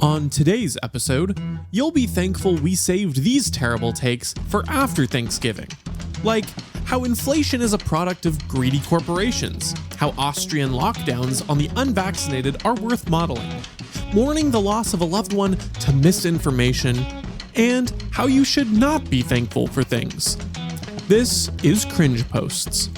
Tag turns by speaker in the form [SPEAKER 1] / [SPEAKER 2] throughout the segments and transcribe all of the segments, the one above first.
[SPEAKER 1] On today's episode, you'll be thankful we saved these terrible takes for after Thanksgiving. Like how inflation is a product of greedy corporations, how Austrian lockdowns on the unvaccinated are worth modeling, mourning the loss of a loved one to misinformation, and how you should not be thankful for things. This is Cringe Posts.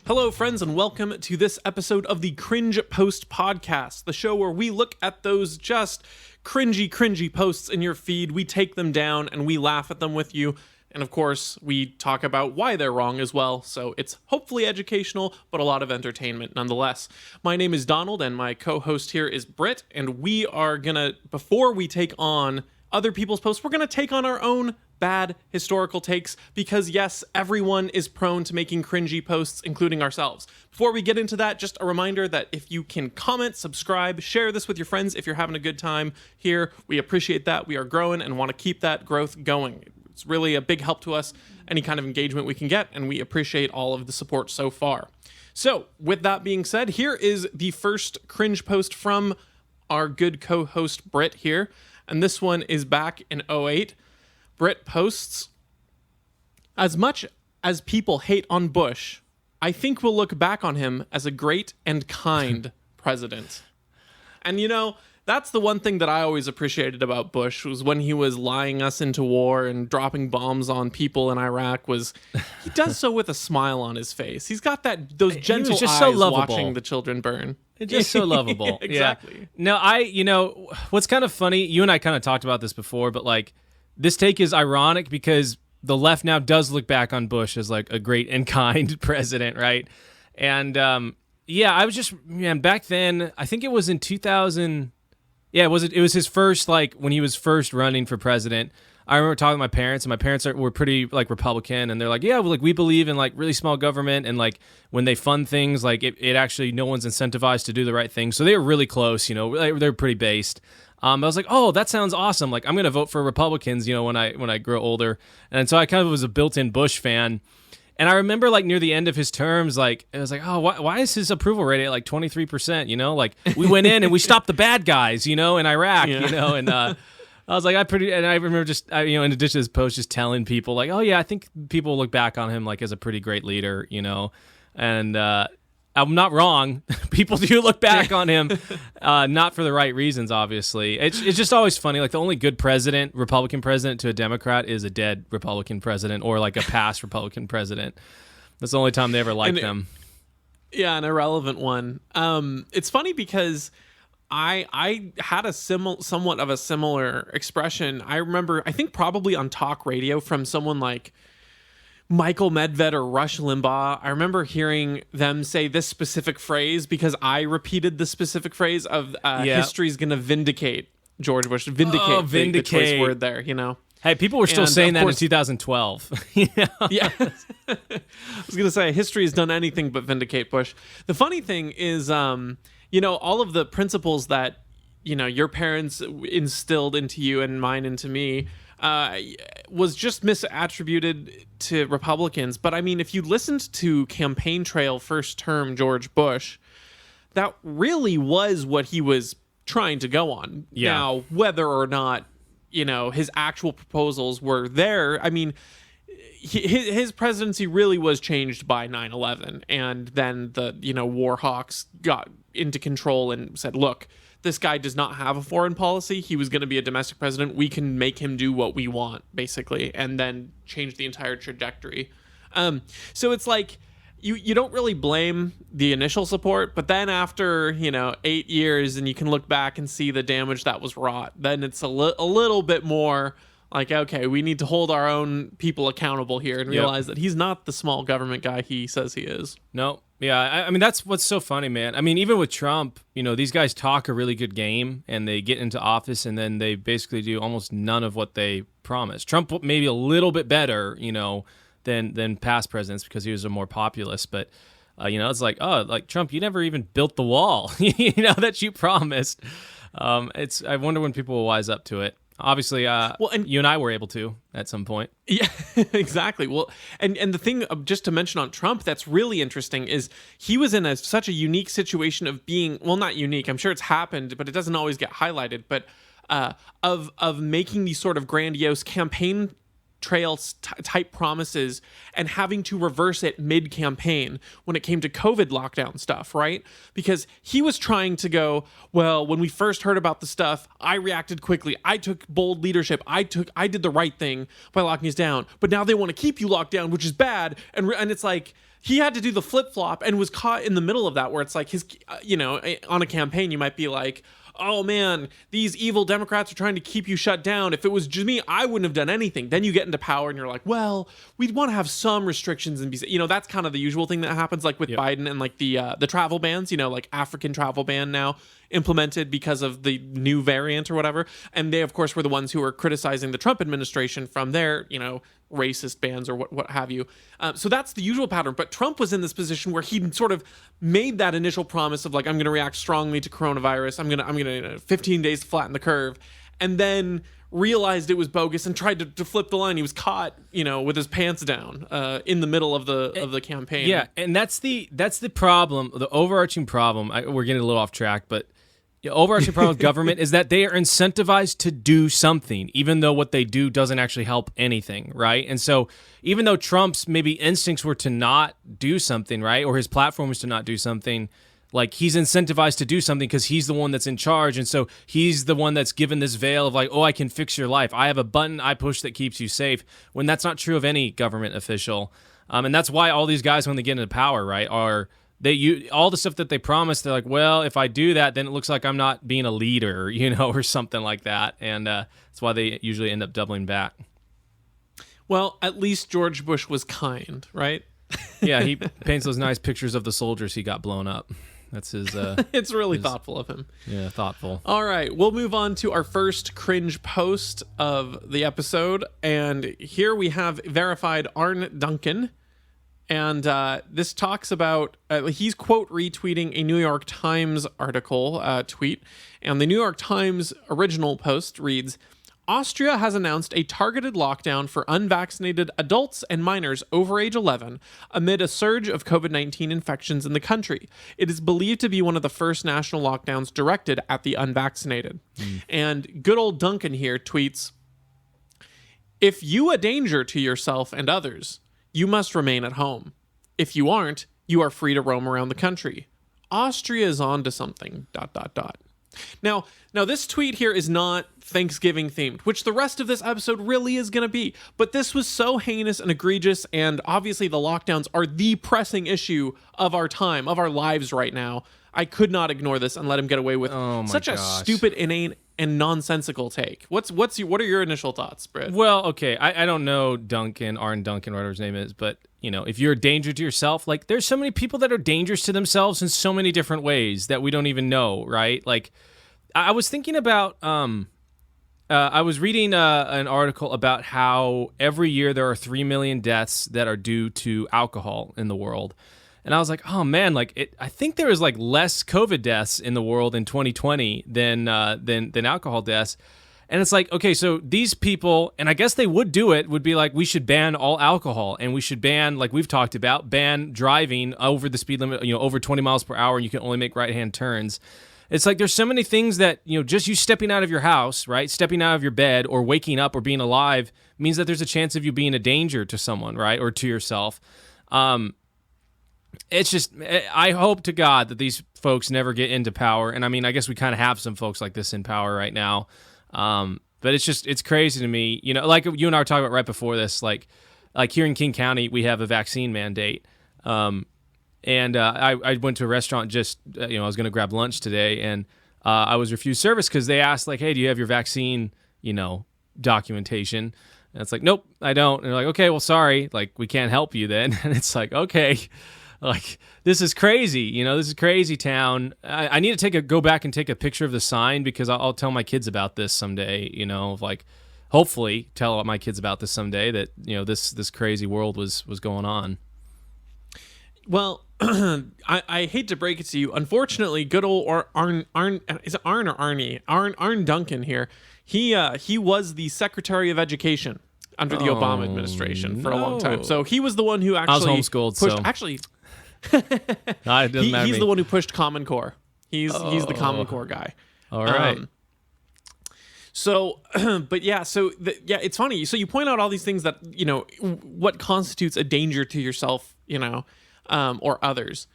[SPEAKER 1] Hello, friends, and welcome to this episode of the Cringe Post Podcast, the show where we look at those just cringy posts in your feed, we take them down, and we laugh at them with you. And of course, we talk about why they're wrong as well, so it's hopefully educational, but a lot of entertainment nonetheless. My name is Donald, and my co-host here is Britt, and we are gonna, before we take on other people's posts, we're gonna take on our own bad historical takes, because yes, everyone is prone to making cringy posts, including ourselves. Before we get into that, just a reminder that if you can comment, subscribe, share this with your friends if you're having a good time here, we appreciate that. We are growing and want to keep that growth going. It's really a big help to us, any kind of engagement we can get, and we appreciate all of the support so far. So, with that being said, here is the first cringe post from our good co-host Britt here, and this one is back in 2008. Britt posts, "As much as people hate on Bush, I think we'll look back on him as a great and kind president." And you know, that's the one thing that I always appreciated about Bush, was when he was lying us into war and dropping bombs on people in Iraq, was he does so with a smile on his face. He's got those gentle eyes
[SPEAKER 2] so lovable,
[SPEAKER 1] watching the children burn.
[SPEAKER 2] It's just so lovable.
[SPEAKER 1] Exactly.
[SPEAKER 2] Yeah. No, what's kind of funny, you and I kind of talked about this before, but like, this take is ironic because the left now does look back on Bush as like a great and kind president, right? And I was just, back then, I think it was in 2000. Yeah, it was his first, like, when he was first running for president. I remember talking to my parents, and my parents were pretty, like, Republican, and they're like, yeah, like, we believe in, like, really small government, and, like, when they fund things, like, it actually, no one's incentivized to do the right thing. So they were really close, they're pretty based. I was like, oh, that sounds awesome. Like, I'm going to vote for Republicans, when I grow older. And so I kind of was a built-in Bush fan. And I remember, like, near the end of his terms, like, it was like, oh, why is his approval rating at, like, 23%, Like, we went in and we stopped the bad guys, in Iraq, And I was like, and I remember just, in addition to this post, just telling people, like, oh, yeah, I think people look back on him, like, as a pretty great leader, And I'm not wrong. People do look back on him, not for the right reasons, obviously. It's just always funny. Like, the only good president, Republican president to a Democrat, is a dead Republican president or like a past Republican president. That's the only time they ever liked them.
[SPEAKER 1] Yeah, an irrelevant one. It's funny because I had somewhat of a similar expression. I remember, I think probably on talk radio from someone like Michael Medved or Rush Limbaugh. I remember hearing them say this specific phrase because I repeated the specific phrase of history's going to vindicate George Bush. Vindicate. The choice word there,
[SPEAKER 2] Hey, people were still saying that in 2012.
[SPEAKER 1] Yeah. I was going to say, history has done anything but vindicate Bush. The funny thing is, all of the principles that, your parents instilled into you and mine into me, was just misattributed to Republicans. But I mean, if you listened to campaign trail first term George Bush, that really was what he was trying to go on. Yeah. Now, whether or not, his actual proposals were there, I mean, his presidency really was changed by 9/11. And then the, war hawks got into control and said, look, this guy does not have a foreign policy. He was going to be a domestic president. We can make him do what we want, basically, and then change the entire trajectory. So it's like you don't really blame the initial support, but then after 8 years, and you can look back and see the damage that was wrought, then it's a little bit more like, okay, we need to hold our own people accountable here and realize that he's not the small government guy he says he is.
[SPEAKER 2] No. Yeah, I mean, that's what's so funny, man. I mean, even with Trump, these guys talk a really good game, and they get into office, and then they basically do almost none of what they promise. Trump maybe a little bit better, than past presidents because he was a more populist. But, it's like, oh, like Trump, you never even built the wall, that you promised. I wonder when people will wise up to it. Obviously,
[SPEAKER 1] and
[SPEAKER 2] you and I were able to at some point.
[SPEAKER 1] yeah, exactly. Well, and the thing just to mention on Trump that's really interesting is he was in such a unique situation of being, well, not unique. I'm sure it's happened, but it doesn't always get highlighted. But of making these sort of grandiose campaign trail type promises and having to reverse it mid-campaign when it came to COVID lockdown stuff, right? Because he was trying to go, well, when we first heard about the stuff, I reacted quickly. I took bold leadership. I did the right thing by locking us down. But now they want to keep you locked down, which is bad. And it's like he had to do the flip-flop and was caught in the middle of that where it's like his, on a campaign, you might be like, oh man, these evil Democrats are trying to keep you shut down. If it was just me, I wouldn't have done anything. Then you get into power and you're like, well, we'd want to have some restrictions and be, that's kind of the usual thing that happens, like with Biden and like the travel bans, like African travel ban now implemented because of the new variant or whatever. And they, of course, were the ones who were criticizing the Trump administration from their, racist bans or what have you. So that's the usual pattern. But Trump was in this position where he sort of made that initial promise of like, I'm going to react strongly to coronavirus. I'm going to 15 days to flatten the curve. And then realized it was bogus and tried to flip the line. He was caught, with his pants down in the middle of the campaign.
[SPEAKER 2] Yeah, and that's the problem, the overarching problem. We're getting a little off track, but the overarching problem with government is that they are incentivized to do something, even though what they do doesn't actually help anything, right? And so even though Trump's maybe instincts were to not do something, right, or his platform was to not do something, like he's incentivized to do something because he's the one that's in charge, and so he's the one that's given this veil of like, oh, I can fix your life. I have a button I push that keeps you safe, when that's not true of any government official. And that's why all these guys, when they get into power, right, all the stuff that they promise, they're like, well, if I do that, then it looks like I'm not being a leader, or something like that. And that's why they usually end up doubling back.
[SPEAKER 1] Well, at least George Bush was kind, right?
[SPEAKER 2] Yeah, he paints those nice pictures of the soldiers he got blown up. That's his...
[SPEAKER 1] it's really thoughtful of him.
[SPEAKER 2] Yeah, thoughtful.
[SPEAKER 1] All right, we'll move on to our first cringe post of the episode. And here we have verified Arn Duncan. And this talks about, he's quote retweeting a New York Times article, tweet. And the New York Times original post reads, Austria has announced a targeted lockdown for unvaccinated adults and minors over age 11 amid a surge of COVID-19 infections in the country. It is believed to be one of the first national lockdowns directed at the unvaccinated. And good old Duncan here tweets, if you a danger to yourself and others, you must remain at home. If you aren't, you are free to roam around the country. Austria is on to something, ... Now this tweet here is not Thanksgiving themed, which the rest of this episode really is going to be. But this was so heinous and egregious, and obviously the lockdowns are the pressing issue of our time, of our lives right now. I could not ignore this and let him get away with such a stupid, inane, and nonsensical take. What are your initial thoughts, Britt?
[SPEAKER 2] Well, okay, I don't know Arn Duncan, whatever his name is, but if you're a danger to yourself, like there's so many people that are dangerous to themselves in so many different ways that we don't even know, right? Like I was thinking about, I was reading an article about how every year there are 3 million deaths that are due to alcohol in the world. And I was like, oh man, I think there was like less COVID deaths in the world in 2020 than alcohol deaths. And it's like, okay, so these people, and I guess they would do it, would be like, we should ban all alcohol, and we should ban, like we've talked about, ban driving over the speed limit, over 20 miles per hour, and you can only make right-hand turns. It's like there's so many things that, just you stepping out of your house, right, stepping out of your bed or waking up or being alive means that there's a chance of you being a danger to someone, right, or to yourself. It's just, I hope to God that these folks never get into power. And I mean, I guess we kind of have some folks like this in power right now. But it's crazy to me, like you and I were talking about right before this, like here in King County, we have a vaccine mandate. And I went to a restaurant just, I was going to grab lunch today, and I was refused service because they asked, like, hey, do you have your vaccine, documentation? And it's like, nope, I don't. And they're like, okay, well, sorry, like, we can't help you then. And it's like, okay, like, this is crazy, this is crazy town. I need to go back and take a picture of the sign because I'll tell my kids about this someday, like, hopefully tell my kids about this someday that, this crazy world was going on.
[SPEAKER 1] Well, I hate to break it to you. Unfortunately, good old Arn is it Arn or Arnie? Arn Duncan here. He was the Secretary of Education under the Obama administration for a long time. So he was the one who actually
[SPEAKER 2] I was homeschooled.
[SPEAKER 1] pushed.
[SPEAKER 2] So.
[SPEAKER 1] Actually,
[SPEAKER 2] No, it doesn't matter.
[SPEAKER 1] he's the one who pushed Common Core. He's the Common Core guy.
[SPEAKER 2] All right.
[SPEAKER 1] So, but yeah, it's funny. So you point out all these things that, what constitutes a danger to yourself, or others.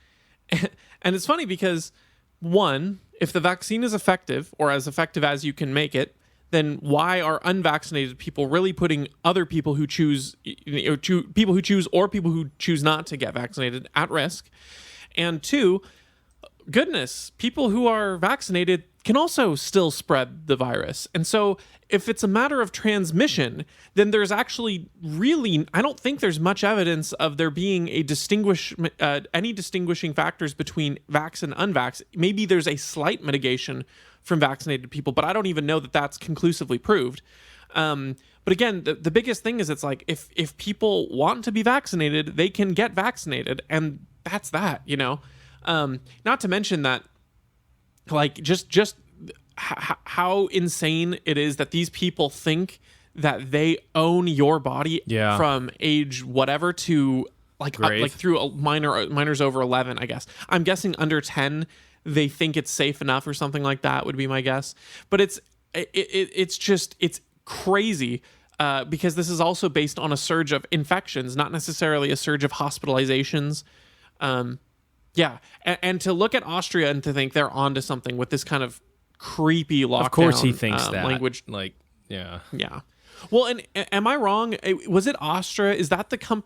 [SPEAKER 1] And it's funny because, one, if the vaccine is effective or as effective as you can make it, then why are unvaccinated people really putting other people who choose, people who choose or people who choose not to get vaccinated at risk? And two, goodness, people who are vaccinated can also still spread the virus. And so if it's a matter of transmission, then there's actually really, I don't think there's much evidence of there being any distinguishing factors between vax and unvax. Maybe there's a slight mitigation from vaccinated people, but I don't even know that that's conclusively proved. But again, the biggest thing is it's like if people want to be vaccinated, they can get vaccinated, and that's that, Not to mention that, like, just how insane it is that these people think that they own your body from age whatever to like through minors over 11, I guess. I'm guessing under 10 they think it's safe enough or something like that would be my guess. But it's crazy because this is also based on a surge of infections, not necessarily a surge of hospitalizations. Yeah, and to look at Austria and to think they're onto something with this kind of creepy lockdown. Of
[SPEAKER 2] course, he thinks that
[SPEAKER 1] language.
[SPEAKER 2] Like, yeah.
[SPEAKER 1] Well, and am I wrong? Was it Austria? Is that the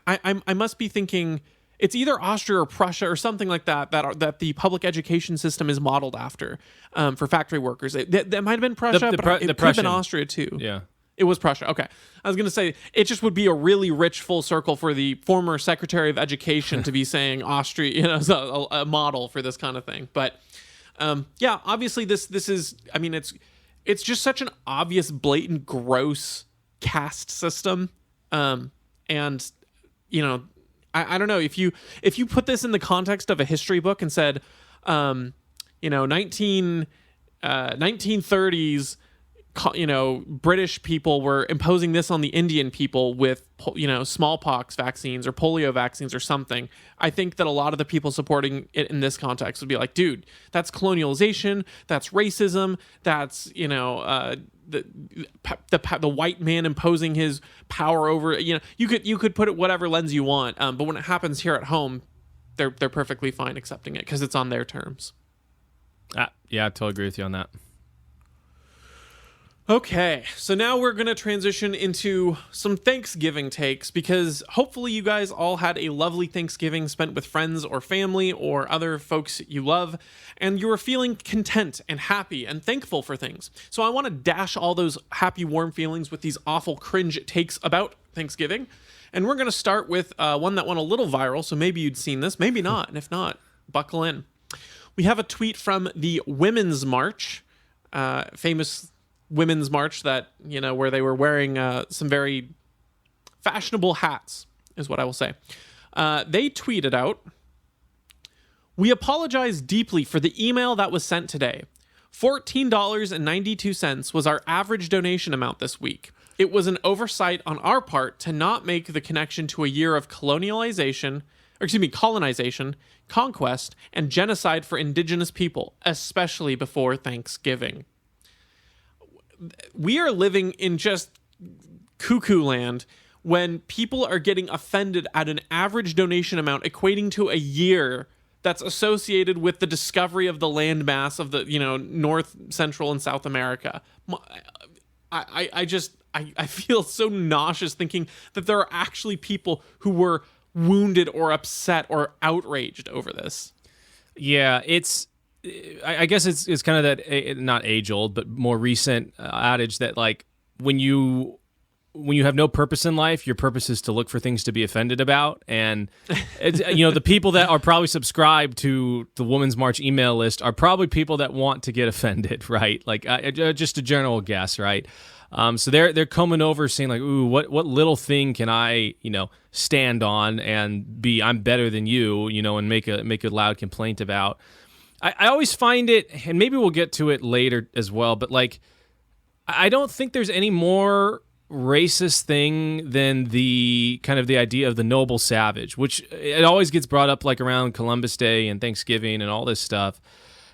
[SPEAKER 1] I must be thinking it's either Austria or Prussia or something like that. That the public education system is modeled after for factory workers. That might have been Prussia, but it could have been Austria too.
[SPEAKER 2] Yeah.
[SPEAKER 1] It was Prussia. Okay. I was going to say, it just would be a really rich full circle for the former Secretary of Education to be saying Austria, as a model for this kind of thing. But yeah, obviously this is, I mean, it's just such an obvious, blatant, gross caste system. And, I don't know, if you put this in the context of a history book and said, 1930s, British people were imposing this on the Indian people with, smallpox vaccines or polio vaccines or something. I think that a lot of the people supporting it in this context would be like, dude, that's colonialization, that's racism, that's, the white man imposing his power over, you could put it whatever lens you want. But when it happens here at home, they're perfectly fine accepting it because it's on their terms.
[SPEAKER 2] Yeah, I totally agree with you on that.
[SPEAKER 1] Okay, so now we're going to transition into some Thanksgiving takes because hopefully you guys all had a lovely Thanksgiving spent with friends or family or other folks you love, and you were feeling content and happy and thankful for things. So I want to dash all those happy, warm feelings with these awful cringe takes about Thanksgiving, and we're going to start with one that went a little viral, so maybe you'd seen this, maybe not, and if not, buckle in. We have a tweet from the Women's March, famous Women's March that, where they were wearing some very fashionable hats, is what I will say. They tweeted out, "We apologize deeply for the email that was sent today. $14.92 was our average donation amount this week. It was an oversight on our part to not make the connection to a year of colonization, conquest, and genocide for indigenous people, especially before Thanksgiving." We are living in just cuckoo land when people are getting offended at an average donation amount equating to a year that's associated with the discovery of the landmass of the, North, Central, and South America. I feel so nauseous thinking that there are actually people who were wounded or upset or outraged over this.
[SPEAKER 2] Yeah, I guess it's kind of that, not age old, but more recent adage that, like, when you have no purpose in life, your purpose is to look for things to be offended about. And it's, the people that are probably subscribed to the Women's March email list are probably people that want to get offended, right? Like, just a general guess, right? So they're coming over saying like, ooh, what little thing can I, stand on and I'm better than you, and make a loud complaint about. I always find it, and maybe we'll get to it later as well, but like, I don't think there's any more racist thing than the kind of the idea of the noble savage, which it always gets brought up like around Columbus Day and Thanksgiving and all this stuff.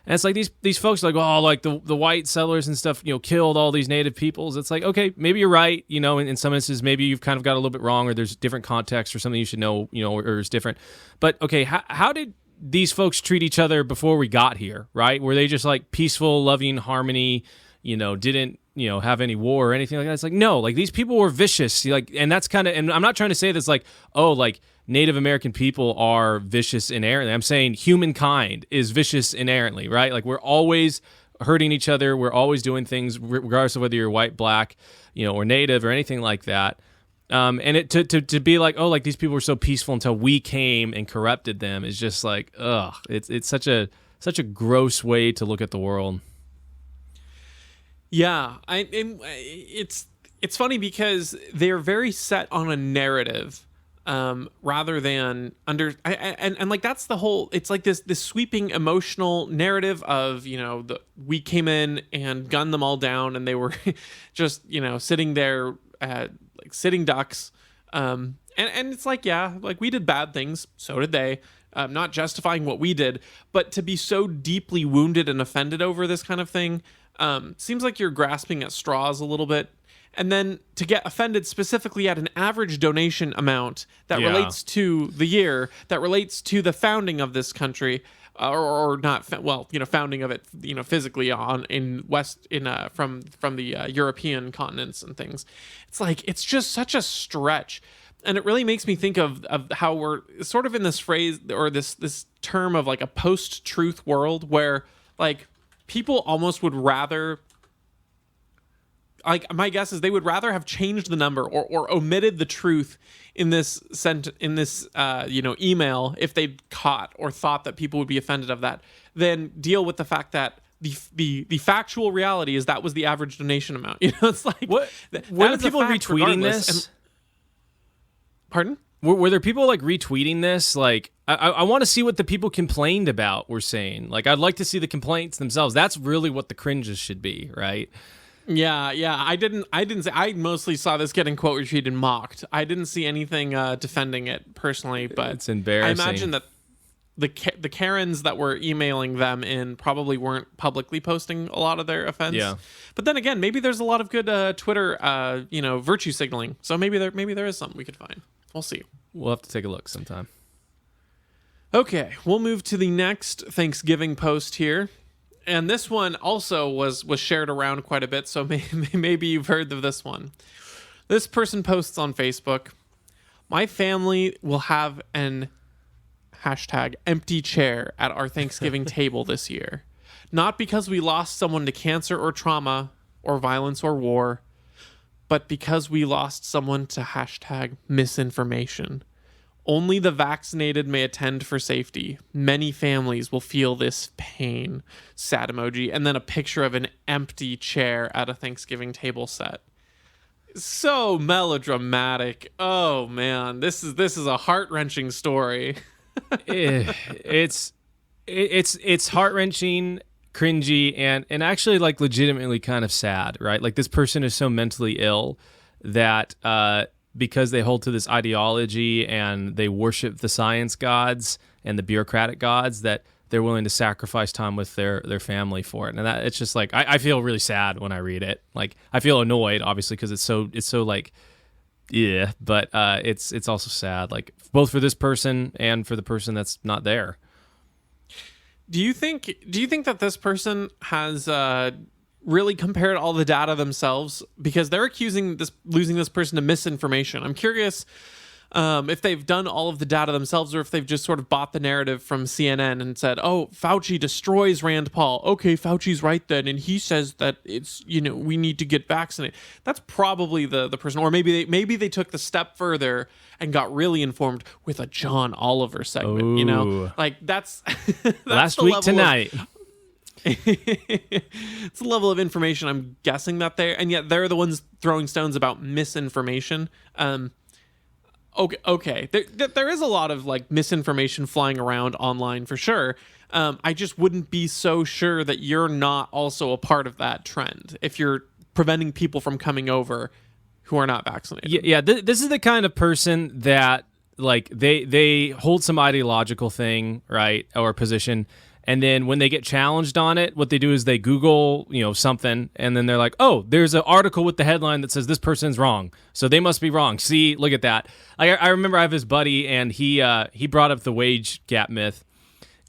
[SPEAKER 2] And it's like these folks are like, oh, like the white settlers and stuff, killed all these native peoples. It's like, okay, maybe you're right. In some instances, maybe you've kind of got a little bit wrong, or there's different context or something you should know, or it's different. But okay, how did these folks treat each other before we got here, right? Were they just like peaceful, loving harmony, didn't, have any war or anything like that? It's like, no, like these people were vicious. Like, and that's kind of, and I'm not trying to say this like, oh, like Native American people are vicious inherently. I'm saying humankind is vicious inherently, right? Like we're always hurting each other. We're always doing things regardless of whether you're white, black, or native or anything like that. And it to be like, oh, like these people were so peaceful until we came and corrupted them is just like, ugh, it's such a gross way to look at the world.
[SPEAKER 1] Yeah, it's funny because they're very set on a narrative, rather than and like that's the whole. It's like this sweeping emotional narrative of we came in and gunned them all down and they were just sitting there like sitting ducks, and it's like, yeah, like we did bad things, so did they. Not justifying what we did, but to be so deeply wounded and offended over this kind of thing. Seems like you're grasping at straws a little bit. And then to get offended specifically at an average donation amount that relates to the year, that relates to the founding of this country, or not, founding of it, physically from the European continents and things. It's like, it's just such a stretch. And it really makes me think of how we're sort of in this phrase or this term of like a post-truth world where like, people almost would rather, like my guess is they would rather have changed the number or omitted the truth in this email if they caught or thought that people would be offended of that, than deal with the fact that the factual reality is that was the average donation amount. It's like,
[SPEAKER 2] what were people retweeting this?
[SPEAKER 1] Pardon?
[SPEAKER 2] Were there people like retweeting this? Like, I want to see what the people complained about were saying. Like, I'd like to see the complaints themselves. That's really what the cringes should be, right?
[SPEAKER 1] Yeah. I didn't say. I mostly saw this getting quote retweeted and mocked. I didn't see anything defending it personally, but
[SPEAKER 2] it's embarrassing.
[SPEAKER 1] I imagine that the Karens that were emailing them in probably weren't publicly posting a lot of their offense.
[SPEAKER 2] Yeah.
[SPEAKER 1] But then again, maybe there's a lot of good Twitter, virtue signaling. So maybe there is something we could find. We'll see.
[SPEAKER 2] We'll have to take a look sometime.
[SPEAKER 1] Okay, we'll move to the next Thanksgiving post here. And this one also was shared around quite a bit, so maybe you've heard of this one. This person posts on Facebook, "My family will have an #empty chair at our Thanksgiving table this year. Not because we lost someone to cancer or trauma or violence or war, but because we lost someone to #misinformation. Only the vaccinated may attend for safety. Many families will feel this pain." Sad emoji. And then a picture of an empty chair at a Thanksgiving table set. So melodramatic. Oh man, this is a heart-wrenching story.
[SPEAKER 2] It's heart-wrenching, cringy, and actually like legitimately kind of sad, right? Like this person is so mentally ill that because they hold to this ideology and they worship the science gods and the bureaucratic gods that they're willing to sacrifice time with their family for it. And that it's just like I feel really sad when I read it. Like I feel annoyed obviously because it's so like yeah, but it's also sad, like both for this person and for the person that's not there.
[SPEAKER 1] Do you think that this person has really compared all the data themselves? Because they're losing this person to misinformation. I'm curious if they've done all of the data themselves or if they've just sort of bought the narrative from CNN and said, oh, Fauci destroys Rand Paul. Okay, Fauci's right then, and he says that it's, we need to get vaccinated. That's probably the person. Or maybe they took the step further and got really informed with a John Oliver segment.
[SPEAKER 2] Ooh.
[SPEAKER 1] Like that's
[SPEAKER 2] last week tonight.
[SPEAKER 1] It's a level of information I'm guessing that and yet they're the ones throwing stones about misinformation. Okay. There is a lot of like misinformation flying around online for sure. I just wouldn't be so sure that you're not also a part of that trend if you're preventing people from coming over who are not vaccinated.
[SPEAKER 2] Yeah. This is the kind of person that like they hold some ideological thing, right, or position, and then when they get challenged on it, what they do is they Google, something, and then they're like, oh, there's an article with the headline that says this person's wrong, so they must be wrong. See, look at that. I remember I have this buddy, and he brought up the wage gap myth.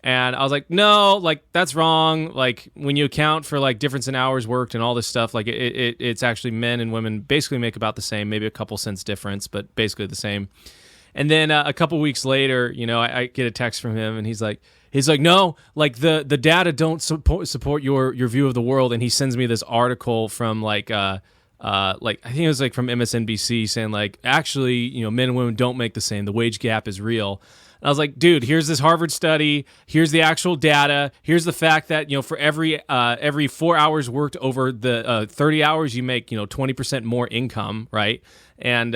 [SPEAKER 2] And I was like, no, like that's wrong. Like when you account for like difference in hours worked and all this stuff, like it's actually men and women basically make about the same, maybe a couple cents difference, but basically the same. And then a couple weeks later, I get a text from him, and he's like, no, like the data don't support your view of the world. And he sends me this article from like I think it was like from MSNBC saying like, actually, men and women don't make the same. The wage gap is real. And I was like, dude, here's this Harvard study. Here's the actual data. Here's the fact that, for every 4 hours worked over the 30 hours, you make, 20% more income, right? And,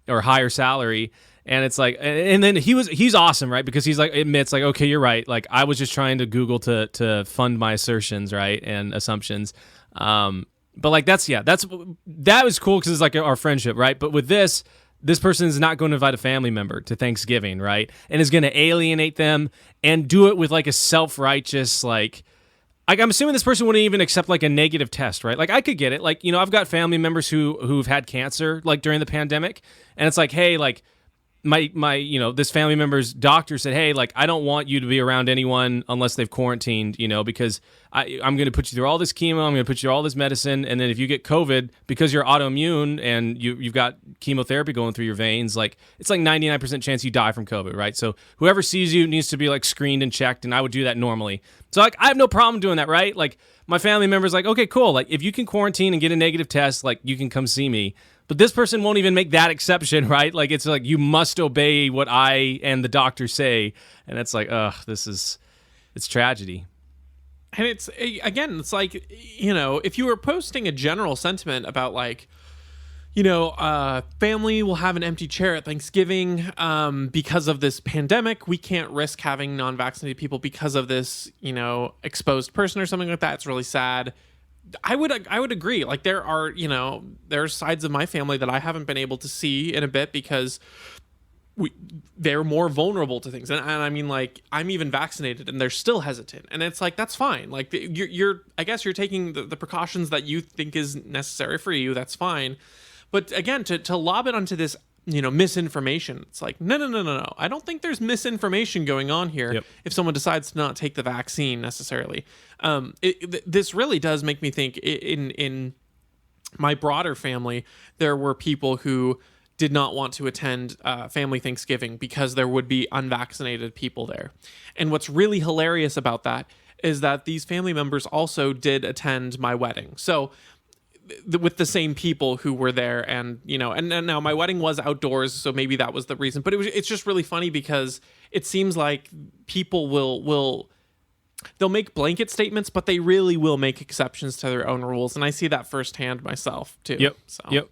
[SPEAKER 2] or higher salary. And it's like, and then he's awesome, right? Because he's like, admits like, okay, you're right. Like I was just trying to Google to fund my assertions, right? And assumptions. But like, that was cool because it's like our friendship, right? But with this person is not going to invite a family member to Thanksgiving, right? And is going to alienate them and do it with like a self-righteous, like I'm assuming this person wouldn't even accept like a negative test, right? Like I could get it. Like, I've got family members who've had cancer like during the pandemic, and it's like, hey, like my this family member's doctor said, hey, like I don't want you to be around anyone unless they've quarantined, because I'm going to put you through all this chemo, I'm going to put you through all this medicine, and then if you get COVID because you're autoimmune and you've got chemotherapy going through your veins, like it's like 99% chance you die from COVID, right? So whoever sees you needs to be like screened and checked, and I would do that normally. So like I have no problem doing that, right? Like my family member's like, okay, cool. Like if you can quarantine and get a negative test, like you can come see me. But this person won't even make that exception, right? Like it's like you must obey what I and the doctor say, and it's like, it's tragedy.
[SPEAKER 1] And it's like, if you were posting a general sentiment about like, family will have an empty chair at Thanksgiving because of this pandemic. We can't risk having non-vaccinated people because of this, exposed person or something like that. It's really sad. I would agree. Like there are sides of my family that I haven't been able to see in a bit because they're more vulnerable to things. And I mean, like I'm even vaccinated and they're still hesitant. And it's like, that's fine. Like I guess you're taking the precautions that you think is necessary for you. That's fine. But again, to lob it onto this, misinformation, it's like, no. I don't think there's misinformation going on here.
[SPEAKER 2] Yep.
[SPEAKER 1] If someone decides to not take the vaccine necessarily. This really does make me think in my broader family, there were people who did not want to attend family Thanksgiving because there would be unvaccinated people there. And what's really hilarious about that is that these family members also did attend my wedding. So with the same people who were there, and and now my wedding was outdoors, so maybe that was the reason. But it's just really funny because it seems like people they'll make blanket statements, but they really will make exceptions to their own rules, and I see that firsthand myself too.
[SPEAKER 2] Yep.
[SPEAKER 1] So.
[SPEAKER 2] Yep.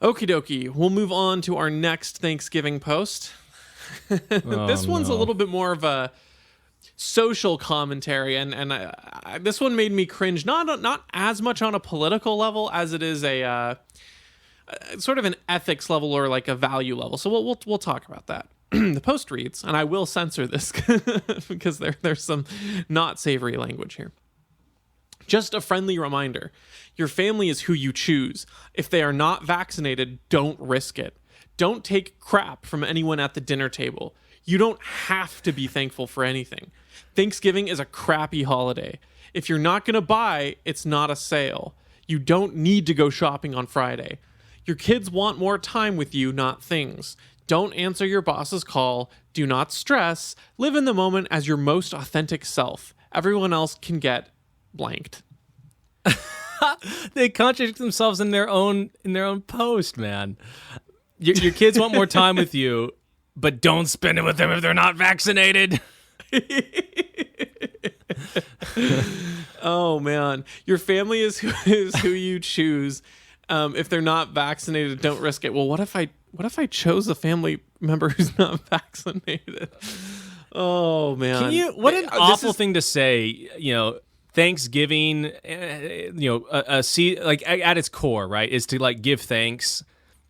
[SPEAKER 1] Okie dokie. We'll move on to our next Thanksgiving post. This one's a little bit more of a social commentary, and this one made me cringe, not as much on a political level as it is a sort of an ethics level or like a value level. So we'll talk about that. The post reads, and I will censor this because there's some not savory language here. Just a friendly reminder, your family is who you choose. If they are not vaccinated, don't risk it. Don't take crap from anyone at the dinner table. You don't have to be thankful for anything. Thanksgiving is a crappy holiday. If you're not going to buy, it's not a sale. You don't need to go shopping on Friday. Your kids want more time with you, not things. Don't answer your boss's call. Do not stress. Live in the moment as your most authentic self. Everyone else can get blanked.
[SPEAKER 2] They contradict themselves in their own post, man. Your kids want more time with you, but don't spend it with them if they're not vaccinated.
[SPEAKER 1] Oh man, your family is who you choose. If they're not vaccinated, don't risk it. Well, what if I chose a family member who's not vaccinated? Oh man,
[SPEAKER 2] Can you? What an awful thing to say. Thanksgiving. Like at its core, right, is to like give thanks.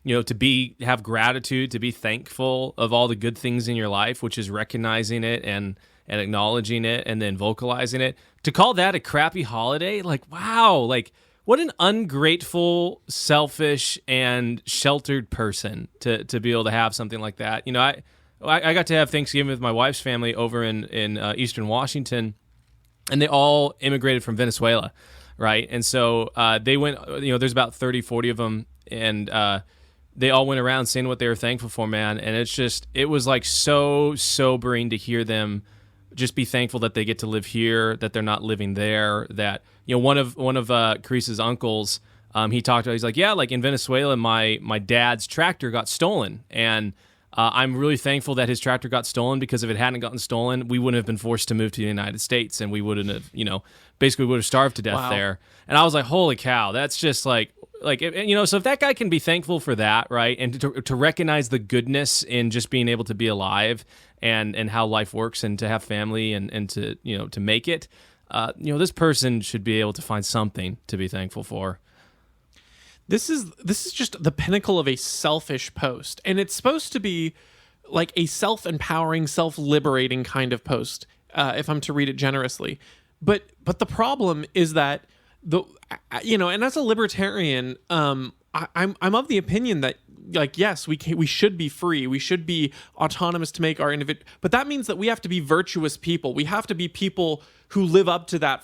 [SPEAKER 2] To have gratitude, to be thankful of all the good things in your life, which is recognizing it and acknowledging it and then vocalizing it. To call that a crappy holiday, like, wow, like what an ungrateful, selfish, and sheltered person to be able to have something like that. I got to have Thanksgiving with my wife's family over in Eastern Washington, and they all immigrated from Venezuela, right? And so they went, there's about 30, 40 of them, and they all went around saying what they were thankful for, man. And it was like so sobering to hear them just be thankful that they get to live here, that they're not living there. That one of Carissa's uncles, he talked about. He's like, yeah, like in Venezuela, my dad's tractor got stolen, and I'm really thankful that his tractor got stolen, because if it hadn't gotten stolen, we wouldn't have been forced to move to the United States, and we wouldn't have, basically would have starved to death there. And I was like, holy cow, that's just so if that guy can be thankful for that, right, and to recognize the goodness in just being able to be alive and how life works and to have family and to to make it, this person should be able to find something to be thankful for.
[SPEAKER 1] This is just the pinnacle of a selfish post, and it's supposed to be like a self-empowering, self-liberating kind of post, if I'm to read it generously. But the problem is that and as a libertarian, I'm of the opinion that, like, yes, we should be free, we should be autonomous to make our but that means that we have to be virtuous people. We have to be people who live up to that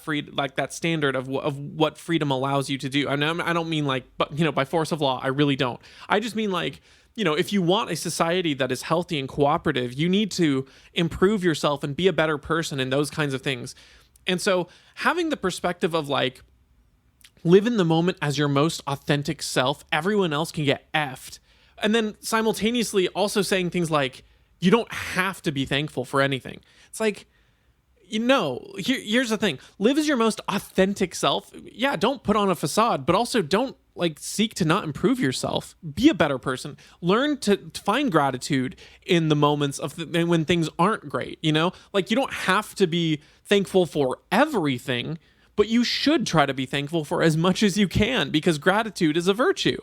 [SPEAKER 1] that standard of what freedom allows you to do. And I don't mean like, but by force of law. I really don't. I just mean like, if you want a society that is healthy and cooperative, you need to improve yourself and be a better person and those kinds of things. And so having the perspective of like, live in the moment as your most authentic self, everyone else can get effed. And then simultaneously also saying things like, you don't have to be thankful for anything. It's like, here's the thing. Live as your most authentic self. Yeah, don't put on a facade, but also don't like seek to not improve yourself. Be a better person. Learn to find gratitude in the moments of when things aren't great, Like, you don't have to be thankful for everything, but you should try to be thankful for as much as you can, because gratitude is a virtue.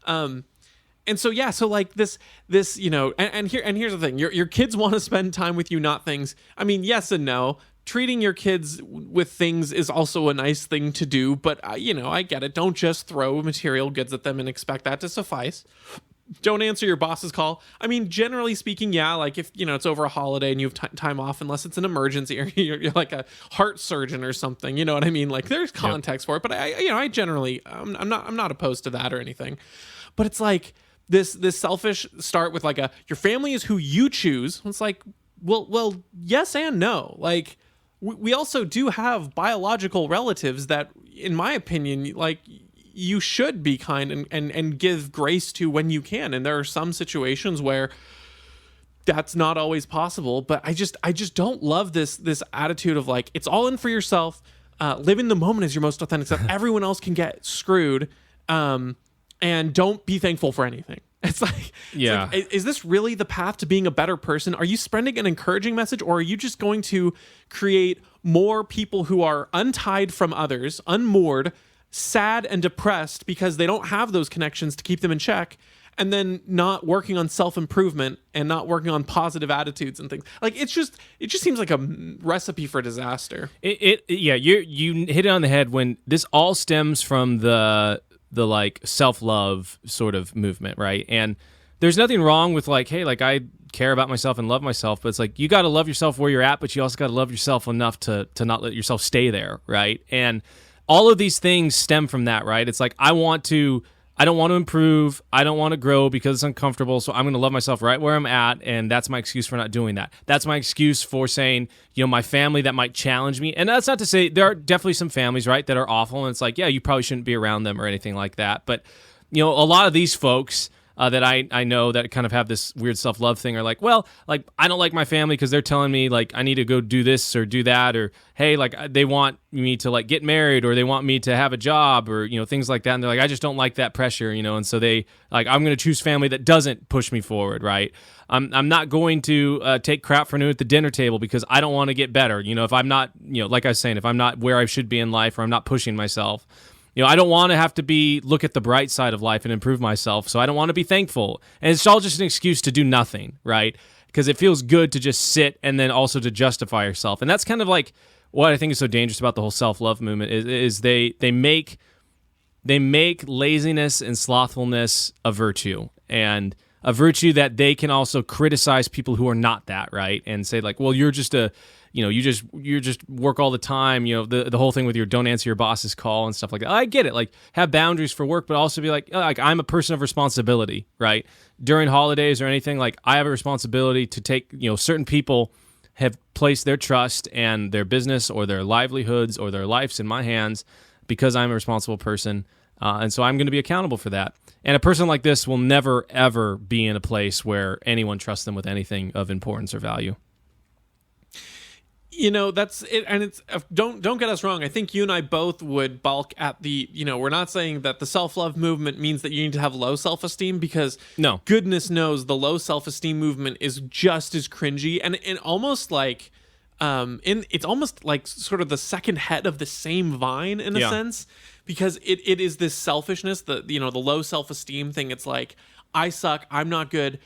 [SPEAKER 1] And so, yeah, so like this, and here's the thing. Your kids want to spend time with you, not things. I mean, yes and no. Treating your kids with things is also a nice thing to do, but I get it. Don't just throw material goods at them and expect that to suffice. Don't answer your boss's call. I mean, generally speaking, yeah, like if, it's over a holiday and you have time off, unless it's an emergency or you're like a heart surgeon or something, you know what I mean? Like there's context for it, but I generally, I'm not opposed to that or anything. But it's like this selfish start with like your family is who you choose. It's like, well, yes and no. Like we also do have biological relatives that, in my opinion, like, you should be kind and give grace to when you can. And there are some situations where that's not always possible, but I just don't love this attitude of like, it's all in for yourself. Live in the moment as your most authentic self. Everyone else can get screwed. And don't be thankful for anything. It's like, is this really the path to being a better person? Are you spreading an encouraging message, or are you just going to create more people who are untied from others, unmoored, sad and depressed because they don't have those connections to keep them in check, and then not working on self-improvement and not working on positive attitudes and things? Like, it just seems like a recipe for disaster.
[SPEAKER 2] You hit it on the head when this all stems from the like self-love sort of movement, right? And there's nothing wrong with like, hey, like I care about myself and love myself, but it's like, you got to love yourself where you're at, but you also got to love yourself enough to not let yourself stay there, right? And all of these things stem from that, right? It's like, I don't want to improve, I don't want to grow because it's uncomfortable, so I'm going to love myself right where I'm at, and that's my excuse for not doing that. That's my excuse for saying, my family that might challenge me. And that's not to say, there are definitely some families, right, that are awful, and it's like, yeah, you probably shouldn't be around them or anything like that. But, a lot of these folks, that I know that kind of have this weird self-love thing are like, well, like I don't like my family because they're telling me like I need to go do this or do that, or hey, like they want me to like get married, or they want me to have a job, or things like that, and they're like, I just don't like that pressure, and so they like, I'm going to choose family that doesn't push me forward, right? I'm not going to take crap for noon at the dinner table because I don't want to get better. If I'm not, like I was saying, if I'm not where I should be in life, or I'm not pushing myself, I don't want to have to look at the bright side of life and improve myself. So I don't want to be thankful. And it's all just an excuse to do nothing, right? Because it feels good to just sit and then also to justify yourself. And that's kind of like what I think is so dangerous about the whole self-love movement is they make laziness and slothfulness a virtue, and a virtue that they can also criticize people who are not that, right? And say like, well, you're just you just work all the time, the whole thing with your don't answer your boss's call and stuff like that. I get it. Like, have boundaries for work, but also be like I'm a person of responsibility, right? During holidays or anything, like I have a responsibility to take, certain people have placed their trust and their business or their livelihoods or their lives in my hands because I'm a responsible person. And so I'm going to be accountable for that. And a person like this will never, ever be in a place where anyone trusts them with anything of importance or value.
[SPEAKER 1] That's it. And it's, don't get us wrong. I think you and I both would balk at the, we're not saying that the self-love movement means that you need to have low self-esteem, because
[SPEAKER 2] no,
[SPEAKER 1] goodness knows the low self-esteem movement is just as cringy and almost like, it's almost like sort of the second head of the same vine in a sense, because it is this selfishness, the low self-esteem thing. It's like, I suck, I'm not good,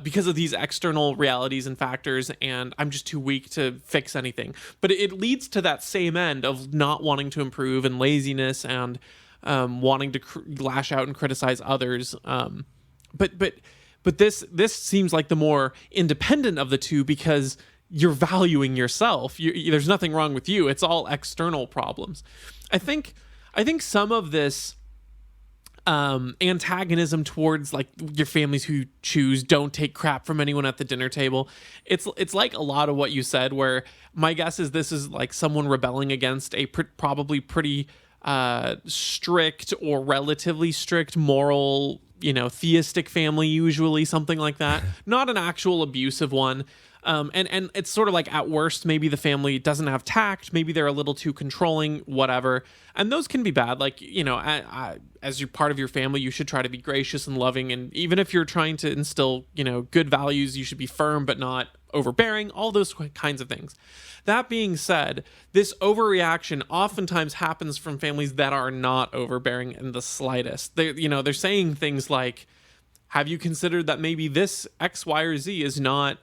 [SPEAKER 1] because of these external realities and factors, and I'm just too weak to fix anything. But it leads to that same end of not wanting to improve and laziness and wanting to lash out and criticize others. But this seems like the more independent of the two, because you're valuing yourself. There's nothing wrong with you. It's all external problems. I think some of this antagonism towards like your families who choose don't take crap from anyone at the dinner table, it's like a lot of what you said, where my guess is this is like someone rebelling against a probably pretty strict or relatively strict moral, theistic family, usually something like that, not an actual abusive one. And it's sort of like, at worst, maybe the family doesn't have tact. Maybe they're a little too controlling, whatever. And those can be bad. Like, as you're part of your family, you should try to be gracious and loving. And even if you're trying to instill, good values, you should be firm but not overbearing, all those kinds of things. That being said, this overreaction oftentimes happens from families that are not overbearing in the slightest. They're saying things like, have you considered that maybe this X, Y, or Z is not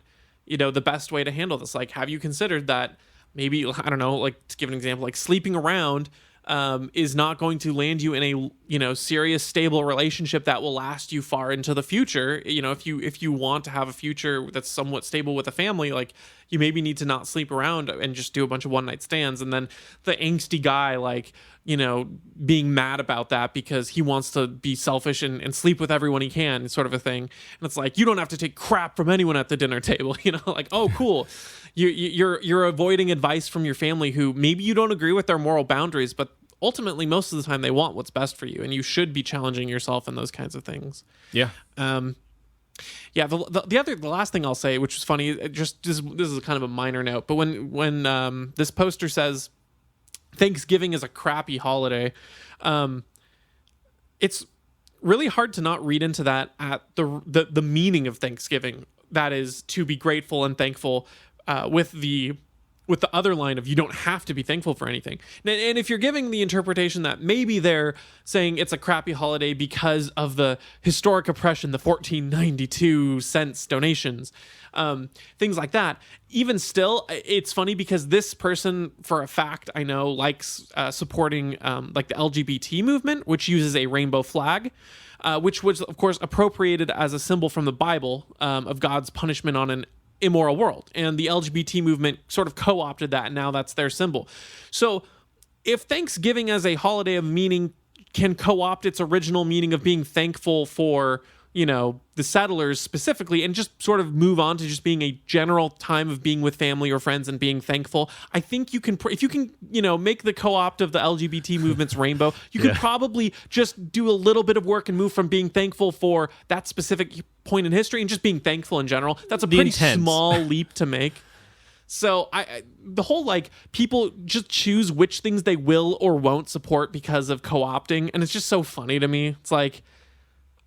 [SPEAKER 1] the best way to handle this? Like, have you considered that maybe, I don't know, like, to give an example, like sleeping around is not going to land you in a, serious, stable relationship that will last you far into the future. If you want to have a future that's somewhat stable with a family, like, you maybe need to not sleep around and just do a bunch of one night stands. And then the angsty guy, like, being mad about that because he wants to be selfish and sleep with everyone he can, sort of a thing. And it's like, you don't have to take crap from anyone at the dinner table, like, oh, cool. You're avoiding advice from your family who maybe you don't agree with their moral boundaries, but ultimately most of the time they want what's best for you, and you should be challenging yourself in those kinds of things.
[SPEAKER 2] Yeah.
[SPEAKER 1] The last thing I'll say, which is funny, this is kind of a minor note, but when this poster says Thanksgiving is a crappy holiday, it's really hard to not read into that at the meaning of Thanksgiving, that is to be grateful and thankful, with the other line of, you don't have to be thankful for anything. And if you're giving the interpretation that maybe they're saying it's a crappy holiday because of the historic oppression, the 1492 cents donations, things like that, even still, it's funny because this person, for a fact, I know, likes supporting like the LGBT movement, which uses a rainbow flag, which was, of course, appropriated as a symbol from the Bible, of God's punishment on an immoral world. And the LGBT movement sort of co-opted that, and now that's their symbol. So if Thanksgiving as a holiday of meaning can co-opt its original meaning of being thankful for the settlers specifically, and just sort of move on to just being a general time of being with family or friends and being thankful. I think you can, if you can, make the co-opt of the LGBT movement's rainbow, you could probably just do a little bit of work and move from being thankful for that specific point in history and just being thankful in general. That's a pretty small leap to make. So the whole people just choose which things they will or won't support because of co-opting, and it's just so funny to me. It's like,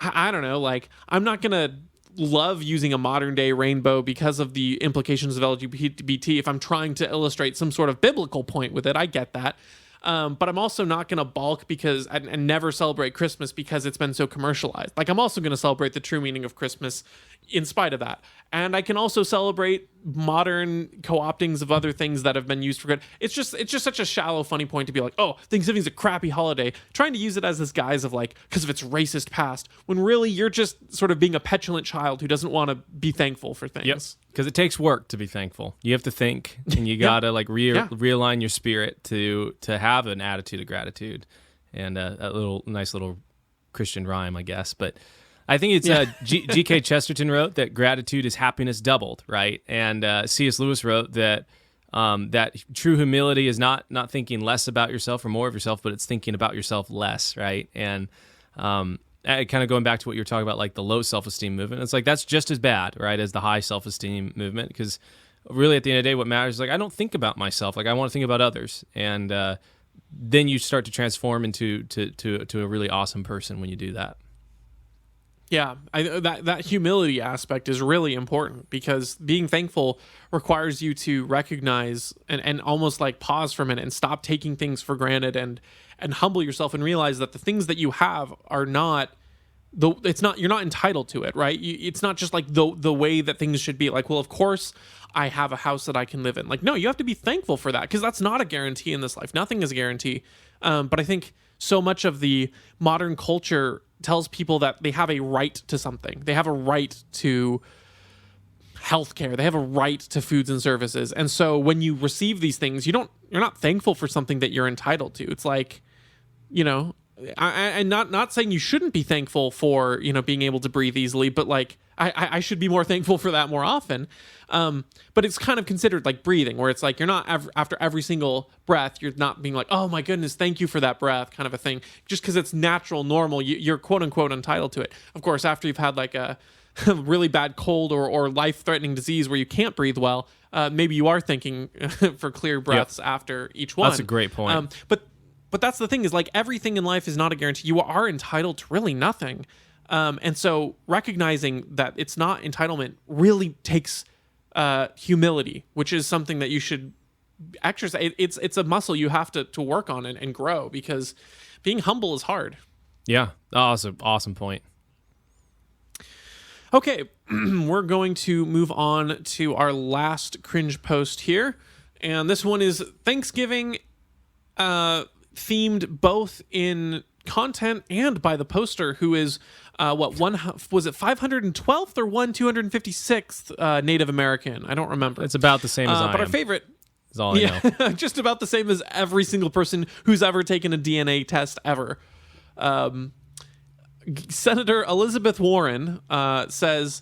[SPEAKER 1] I don't know, I'm not gonna love using a modern day rainbow because of the implications of LGBT if I'm trying to illustrate some sort of biblical point with it. I get that. But I'm also not going to balk because and never celebrate Christmas because it's been so commercialized. I'm also going to celebrate the true meaning of Christmas in spite of that. And I can also celebrate modern co-optings of other things that have been used for good. It's just such a shallow, funny point to be like, oh, Thanksgiving's a crappy holiday, trying to use it as this guise of because of its racist past, when really you're just sort of being a petulant child who doesn't want to be thankful for things.
[SPEAKER 2] Yep. Because it takes work to be thankful. You have to think, and you gotta realign your spirit to have an attitude of gratitude, and a nice little Christian rhyme, I guess. But I think it's G.K. Chesterton wrote that gratitude is happiness doubled, right? And C.S. Lewis wrote that that true humility is not thinking less about yourself or more of yourself, but it's thinking about yourself less, right? And kind of going back to what you were talking about, the low self-esteem movement, it's that's just as bad, right, as the high self-esteem movement, because really at the end of the day, what matters is I don't think about myself, I want to think about others, and then you start to transform into a really awesome person when you do that.
[SPEAKER 1] Yeah, that humility aspect is really important, because being thankful requires you to recognize and almost pause for a minute and stop taking things for granted and humble yourself and realize that the things that you have are not you're not entitled to it, right? It's not just the way that things should be. Well, of course I have a house that I can live in. No, you have to be thankful for that, because that's not a guarantee in this life. Nothing is a guarantee. But I think so much of the modern culture tells people that they have a right to something. They have a right to healthcare. They have a right to foods and services. And so when you receive these things, you're not thankful for something that you're entitled to. It's I'm not saying you shouldn't be thankful for, being able to breathe easily, but I should be more thankful for that more often. But it's kind of considered like breathing, where it's you're not after every single breath, you're not being oh my goodness, thank you for that breath, kind of a thing. Just because it's natural, normal, you're quote unquote entitled to it. Of course, after you've had a really bad cold or life-threatening disease where you can't breathe well, maybe you are thanking for clear breaths after each one.
[SPEAKER 2] That's a great point.
[SPEAKER 1] But that's the thing, is everything in life is not a guarantee. You are entitled to really nothing. And so recognizing that it's not entitlement really takes humility, which is something that you should exercise. It's a muscle you have to work on and grow, because being humble is hard.
[SPEAKER 2] Yeah. Oh, that's an awesome point.
[SPEAKER 1] Okay, we're going to move on to our last cringe post here. And this one is Thanksgiving themed both in content and by the poster, who is one was it 512th or 256th Native American? I don't remember.
[SPEAKER 2] It's about the same as I am.
[SPEAKER 1] But our favorite
[SPEAKER 2] is all I know.
[SPEAKER 1] Just about the same as every single person who's ever taken a DNA test ever. Senator Elizabeth Warren says,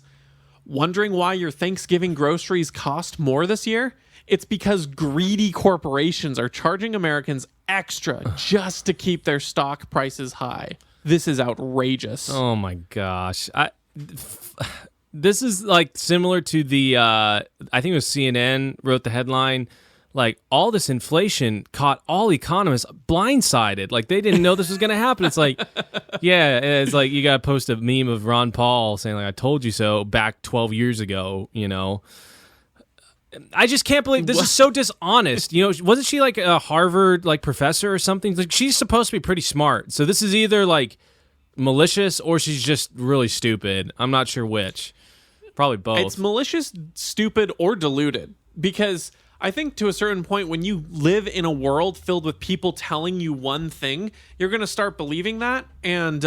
[SPEAKER 1] wondering why your Thanksgiving groceries cost more this year? It's because greedy corporations are charging Americans extra just to keep their stock prices high. This is outrageous.
[SPEAKER 2] Oh my gosh. This is similar to the, I think it was CNN wrote the headline, all this inflation caught all economists blindsided. They didn't know this was going to happen. It's yeah, it's you got to post a meme of Ron Paul saying I told you so back 12 years ago, I just can't believe this is so dishonest. Wasn't she a Harvard professor or something? She's supposed to be pretty smart. So this is either malicious or she's just really stupid. I'm not sure which. Probably both.
[SPEAKER 1] It's malicious, stupid, or deluded, because I think to a certain point, when you live in a world filled with people telling you one thing, you're going to start believing that. And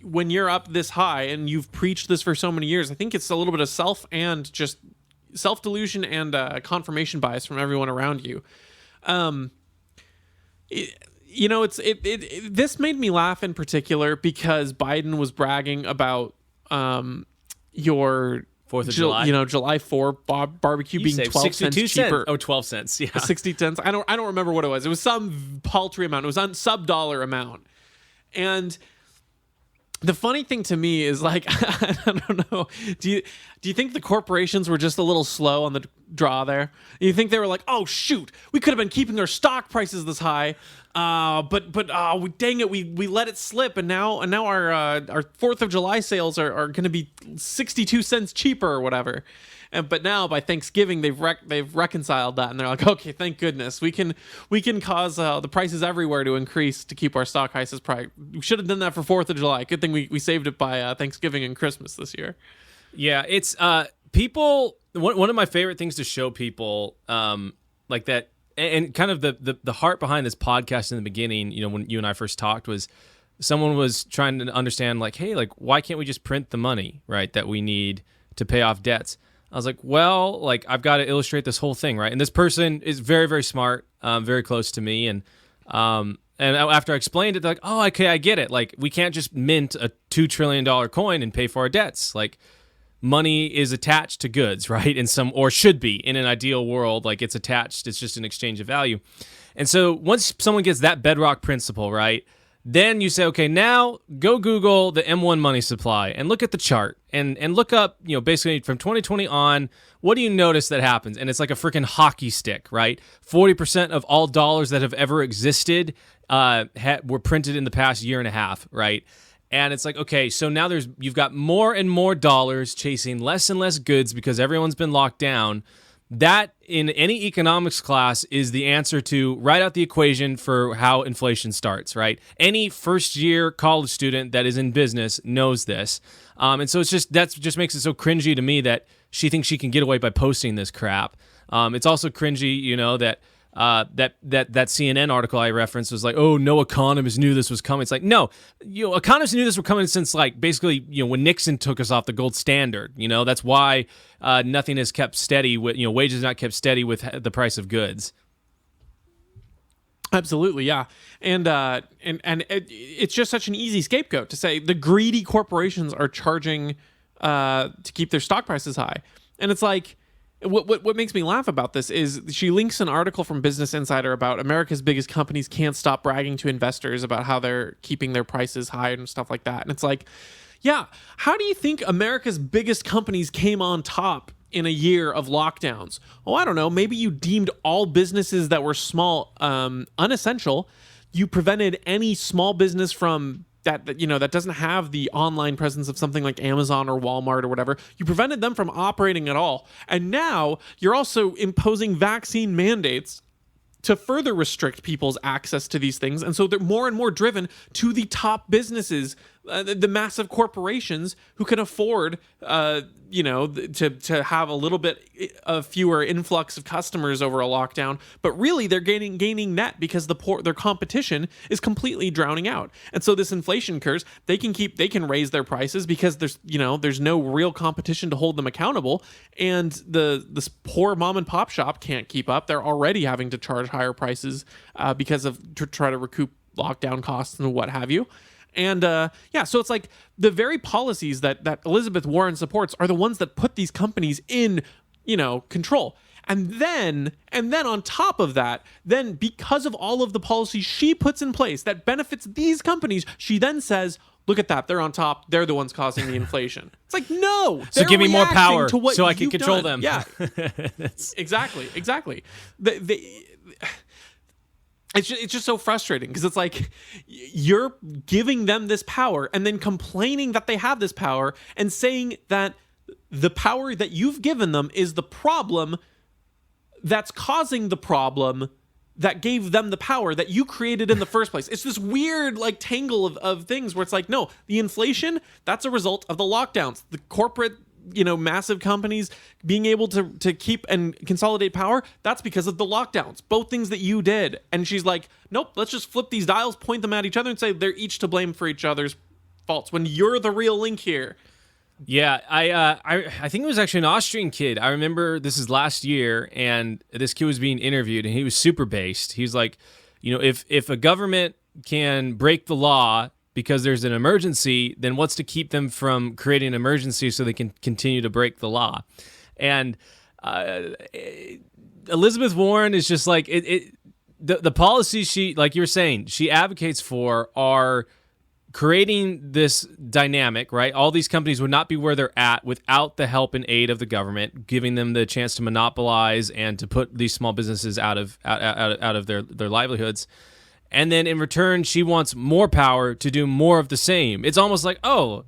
[SPEAKER 1] when you're up this high and you've preached this for so many years, I think it's a little bit of self-delusion and confirmation bias from everyone around you. this made me laugh in particular because Biden was bragging about your
[SPEAKER 2] 4th of July.
[SPEAKER 1] July 4 barbecue being 12 cents cheaper.
[SPEAKER 2] Oh, 12 cents. Yeah.
[SPEAKER 1] 60 cents. I don't remember what it was. It was some paltry amount. It was on sub-dollar amount. And the funny thing to me is, like, I don't know. Do you think the corporations were just a little slow on the draw there? You think they were like, oh shoot, we could have been keeping our stock prices this high, but dang it, we let it slip, and now our 4th of July sales are going to be 62 cents cheaper or whatever. But now by Thanksgiving they've reconciled that, and they're like, okay, thank goodness, we can cause the prices everywhere to increase to keep our stock prices. We should have done that for 4th of July. Good thing we saved it by Thanksgiving and Christmas this year.
[SPEAKER 2] Yeah, it's people. One of my favorite things to show people, like that, and kind of the heart behind this podcast in the beginning. When you and I first talked, was someone was trying to understand, like, hey, like, why can't we just print the money, right, that we need to pay off debts? I was like, well, like, I've got to illustrate this whole thing, right? And this person is very, very smart, very close to me. And after I explained it, they're like, oh, okay, I get it. Like, we can't just mint a $2 trillion coin and pay for our debts. Like, money is attached to goods, right? Or should be in an ideal world. Like, it's attached. It's just an exchange of value. And so once someone gets that bedrock principle, right, then you say, okay, now go Google the M1 money supply and look at the chart and look up, basically from 2020 on, what do you notice that happens? And it's like a freaking hockey stick, right? 40% of all dollars that have ever existed were printed in the past year and a half, right? And it's like, okay, so now you've got more and more dollars chasing less and less goods because everyone's been locked down. That, in any economics class, is the answer to write out the equation for how inflation starts, right? Any first-year college student that is in business knows this. And so that just makes it so cringy to me that she thinks she can get away by posting this crap. It's also cringy, that that CNN article I referenced was like, oh, no economist knew this was coming. It's like, no, economists knew this was coming since, like, basically, when Nixon took us off the gold standard. That's why nothing is kept steady with, wages not kept steady with the price of goods.
[SPEAKER 1] Absolutely, yeah, and it's just such an easy scapegoat to say the greedy corporations are charging to keep their stock prices high, and it's like. What makes me laugh about this is she links an article from Business Insider about America's biggest companies can't stop bragging to investors about how they're keeping their prices high and stuff like that. And it's like, yeah, how do you think America's biggest companies came on top in a year of lockdowns? Oh, I don't know. Maybe you deemed all businesses that were small unessential. You prevented any small business from that doesn't have the online presence of something like Amazon or Walmart or whatever. You prevented them from operating at all. And now you're also imposing vaccine mandates to further restrict people's access to these things. And so they're more and more driven to the top businesses, the massive corporations who can afford, to have a little bit of fewer influx of customers over a lockdown. But really, they're gaining net because their competition is completely drowning out. And so this inflation curse, they can raise their prices because there's no real competition to hold them accountable. And this poor mom and pop shop can't keep up. They're already having to charge higher prices to try to recoup lockdown costs and what have you. And so it's like the very policies that Elizabeth Warren supports are the ones that put these companies in, control. And then on top of that, then because of all of the policies she puts in place that benefits these companies, she then says, look at that, they're on top, they're the ones causing the inflation. It's like, no,
[SPEAKER 2] so give me more power so I can control
[SPEAKER 1] them. Yeah, exactly. It's just so frustrating because it's like you're giving them this power and then complaining that they have this power and saying that the power that you've given them is the problem that's causing the problem that gave them the power that you created in the first place. It's this weird like tangle of things where it's like, no, the inflation, that's a result of the lockdowns. The corporate massive companies being able to keep and consolidate power, that's because of the lockdowns. Both things that you did. And she's like, nope, let's just flip these dials, point them at each other and say they're each to blame for each other's faults when you're the real link here.
[SPEAKER 2] Yeah, I think it was actually an Austrian kid. I remember this is last year, and this kid was being interviewed, and he was super based. He was like, if a government can break the law because there's an emergency, then what's to keep them from creating an emergency so they can continue to break the law? And Elizabeth Warren is just like the policies she, like you were saying, she advocates for are creating this dynamic, right? All these companies would not be where they're at without the help and aid of the government, giving them the chance to monopolize and to put these small businesses out of their livelihoods. And then in return, she wants more power to do more of the same. It's almost like,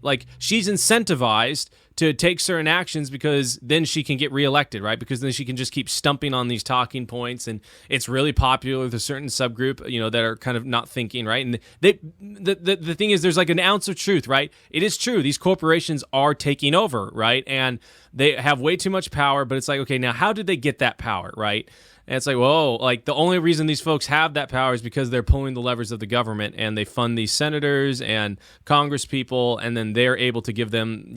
[SPEAKER 2] like she's incentivized to take certain actions because then she can get reelected, right? Because then she can just keep stumping on these talking points, and it's really popular with a certain subgroup, that are kind of not thinking, right? And the thing is, there's like an ounce of truth, right? It is true. These corporations are taking over, right? And they have way too much power, but it's like, okay, now how did they get that power, right? And it's like, whoa, like the only reason these folks have that power is because they're pulling the levers of the government, and they fund these senators and Congress people, and then they're able to give them,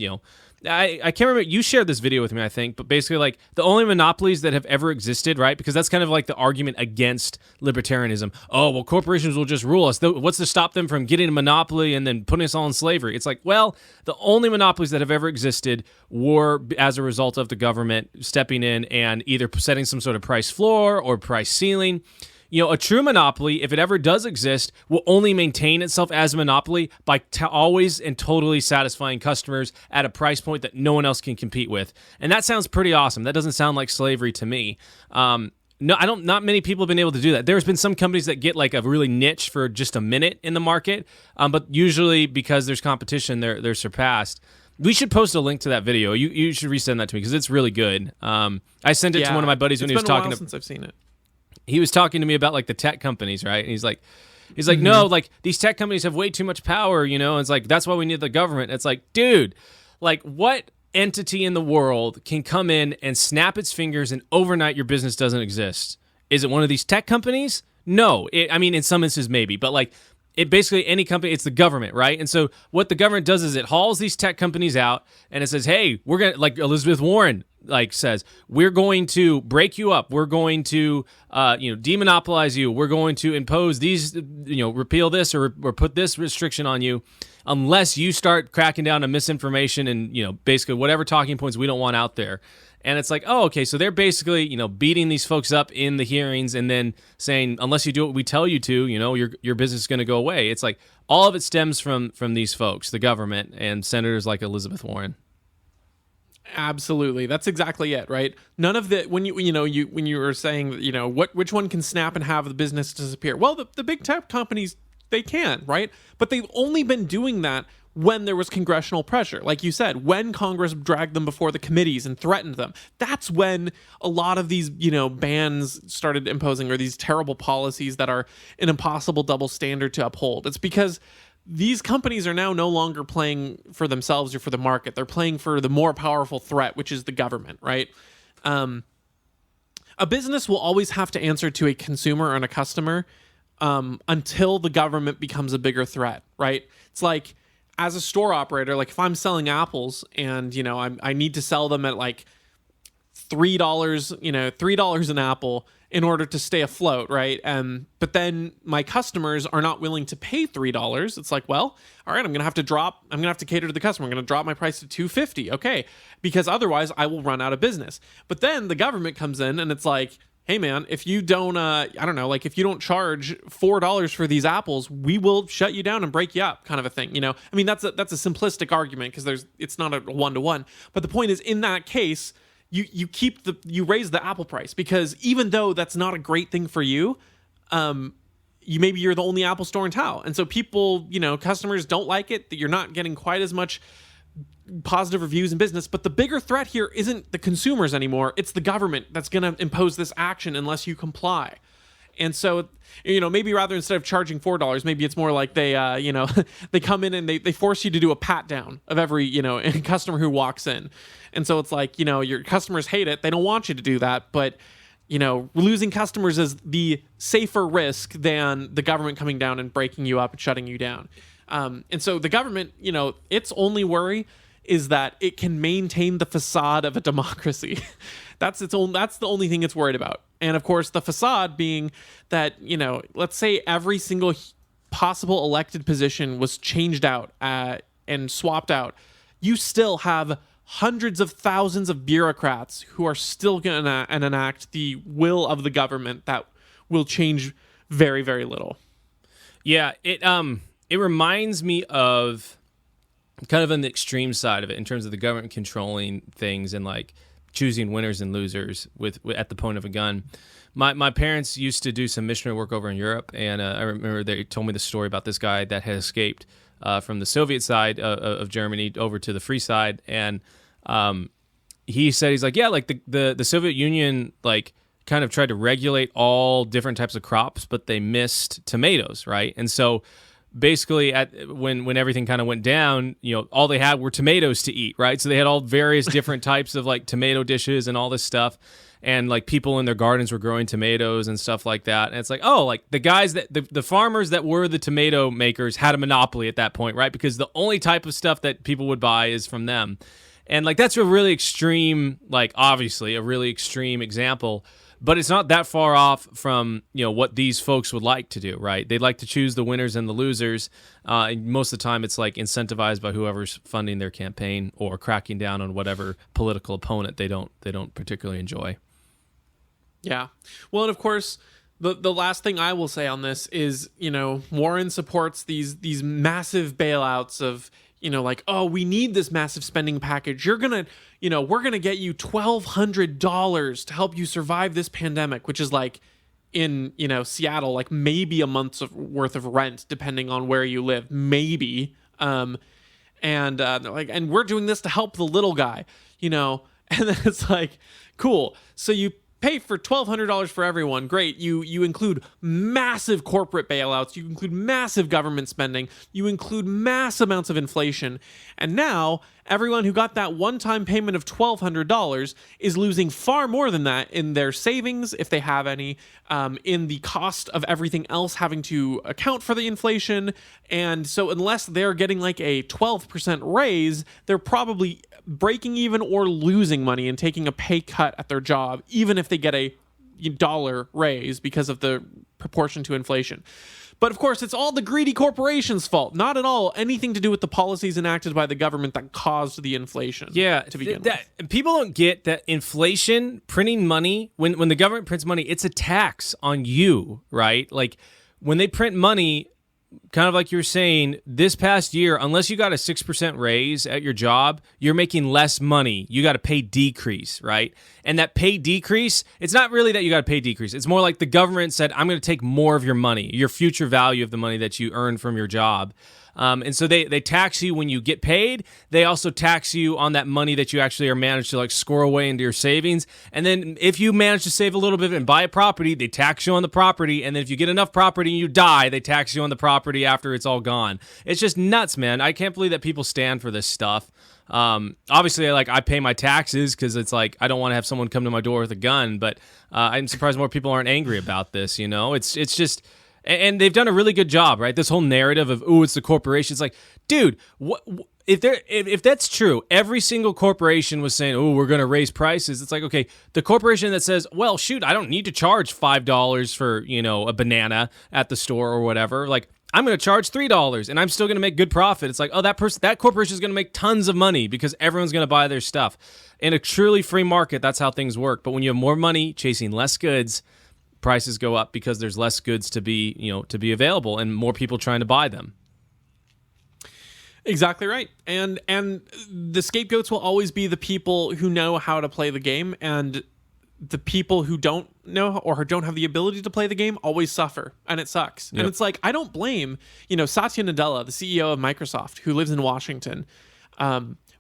[SPEAKER 2] I can't remember. You shared this video with me, I think, but basically, like, the only monopolies that have ever existed, right? Because that's kind of like the argument against libertarianism. Oh, well, corporations will just rule us. What's to stop them from getting a monopoly and then putting us all in slavery? It's like, well, the only monopolies that have ever existed were as a result of the government stepping in and either setting some sort of price floor or price ceiling. A true monopoly, if it ever does exist, will only maintain itself as a monopoly by always and totally satisfying customers at a price point that no one else can compete with. And that sounds pretty awesome. That doesn't sound like slavery to me. Not many people have been able to do that. There's been some companies that get like a really niche for just a minute in the market, but usually because there's competition, they're surpassed. We should post a link to that video. You should resend that to me because it's really good. I sent it to one of my buddies when he was talking.
[SPEAKER 1] It's been a while since I've seen it.
[SPEAKER 2] He was talking to me about like the tech companies, right? And he's like, no, like these tech companies have way too much power, and it's like, that's why we need the government. It's like, dude, like what entity in the world can come in and snap its fingers and overnight your business doesn't exist? Is it one of these tech companies? No. In some instances maybe, but like it basically any company, it's the government, right? And so what the government does is it hauls these tech companies out and it says, hey, we're going to, like Elizabeth Warren says, we're going to break you up. We're going to, demonopolize you. We're going to impose these, repeal this or put this restriction on you unless you start cracking down on misinformation and, basically whatever talking points we don't want out there. And it's like, oh, okay, so they're basically, beating these folks up in the hearings and then saying, unless you do what we tell you to, your business is going to go away. It's like all of it stems from these folks, the government and senators like Elizabeth Warren.
[SPEAKER 1] Absolutely. That's exactly it, right? None of the when you were saying, which one can snap and have the business disappear? Well, the big tech companies, they can, right? But they've only been doing that when there was congressional pressure. Like you said, when Congress dragged them before the committees and threatened them. That's when a lot of these, bans started imposing, or these terrible policies that are an impossible double standard to uphold. It's because these companies are now no longer playing for themselves or for the market. They're playing for the more powerful threat, which is the government, right? A business will always have to answer to a consumer and a customer until the government becomes a bigger threat, right? It's like, as a store operator, like if I'm selling apples and, I need to sell them at like $3, $3 an apple in order to stay afloat, right? But then my customers are not willing to pay $3. It's like, well, all right, I'm gonna have to cater to the customer. I'm gonna drop my price to $2.50, okay? Because otherwise I will run out of business. But then the government comes in and it's like, hey man, if you don't, if you don't charge $4 for these apples, we will shut you down and break you up, kind of a thing. That's a simplistic argument because it's not a one-to-one. But the point is, in that case, you raise the apple price because even though that's not a great thing for you, you're the only Apple store in town, and so people, customers don't like it. That you're not getting quite as much positive reviews in business. But the bigger threat here isn't the consumers anymore. It's the government that's going to impose this action unless you comply. And so, maybe rather instead of charging $4, maybe it's more like they, they come in and they force you to do a pat down of every, customer who walks in. And so it's like, your customers hate it. They don't want you to do that. But, losing customers is the safer risk than the government coming down and breaking you up and shutting you down. And so the government, its only worry is that it can maintain the facade of a democracy. That's the only thing it's worried about. And of course, the facade being that, let's say every single possible elected position was changed out and swapped out. You still have hundreds of thousands of bureaucrats who are still going to enact the will of the government that will change very, very little.
[SPEAKER 2] Yeah, it reminds me of kind of on the extreme side of it in terms of the government controlling things and like choosing winners and losers with at the point of a gun. My parents used to do some missionary work over in Europe, and I remember they told me the story about this guy that had escaped from the Soviet side of Germany over to the free side, and he said he's like, yeah, like the Soviet Union like kind of tried to regulate all different types of crops, but they missed tomatoes, right? And so basically when everything kind of went down, all they had were tomatoes to eat, right? So they had all various different types of like tomato dishes and all this stuff. And like people in their gardens were growing tomatoes and stuff like that. And it's like, oh, like the guys the farmers that were the tomato makers had a monopoly at that point, right? Because the only type of stuff that people would buy is from them. And like that's a really extreme, like obviously a really extreme example. But it's not that far off from what these folks would like to do, right? They'd like to choose the winners and the losers. And most of the time, it's like incentivized by whoever's funding their campaign or cracking down on whatever political opponent they don't particularly enjoy.
[SPEAKER 1] Yeah. Well, and of course, the last thing I will say on this is, Warren supports these massive bailouts of, like, oh, we need this massive spending package. We're going to get you $1,200 to help you survive this pandemic, which is like in, Seattle, like maybe a month's worth of rent, depending on where you live, maybe. And we're doing this to help the little guy, and then it's like, cool. So you pay for $1,200 for everyone. Great. You include massive corporate bailouts. You include massive government spending. You include mass amounts of inflation. And now everyone who got that one-time payment of $1,200 is losing far more than that in their savings, if they have any, in the cost of everything else having to account for the inflation. And so unless they're getting like a 12% raise, they're probably breaking even or losing money and taking a pay cut at their job, even if they get a dollar raise because of the proportion to inflation. But of course, it's all the greedy corporations' fault. Not at all anything to do with the policies enacted by the government that caused the inflation.
[SPEAKER 2] Yeah,
[SPEAKER 1] to begin with.
[SPEAKER 2] People don't get that inflation, printing money, when the government prints money, it's a tax on you, right? Like when they print money, kind of like you were saying, this past year, unless you got a 6% raise at your job, you're making less money. You got a pay decrease, right? And that pay decrease, it's not really that you got a pay decrease. It's more like the government said, I'm going to take more of your money, your future value of the money that you earn from your job. And so they tax you when you get paid. They also tax you on that money that you actually are managed to like score away into your savings. And then if you manage to save a little bit and buy a property, they tax you on the property. And then if you get enough property and you die, they tax you on the property after it's all gone. It's just nuts, man. I can't believe that people stand for this stuff. Obviously, I pay my taxes because it's like I don't want to have someone come to my door with a gun. But I'm surprised more people aren't angry about this. It's just. And they've done a really good job, right? This whole narrative of, it's the corporation. It's like, dude, if that's true, every single corporation was saying, we're going to raise prices. It's like, okay, the corporation that says, well, shoot, I don't need to charge $5 for, a banana at the store or whatever. Like, I'm going to charge $3 and I'm still going to make good profit. It's like, that corporation is going to make tons of money because everyone's going to buy their stuff. In a truly free market, that's how things work. But when you have more money chasing less goods, prices go up because there's less goods to be available and more people trying to buy them.
[SPEAKER 1] Exactly right. And the scapegoats will always be the people who know how to play the game, and the people who don't know or don't have the ability to play the game always suffer, and it sucks. Yep. And it's like, I don't blame, Satya Nadella, the CEO of Microsoft, who lives in Washington,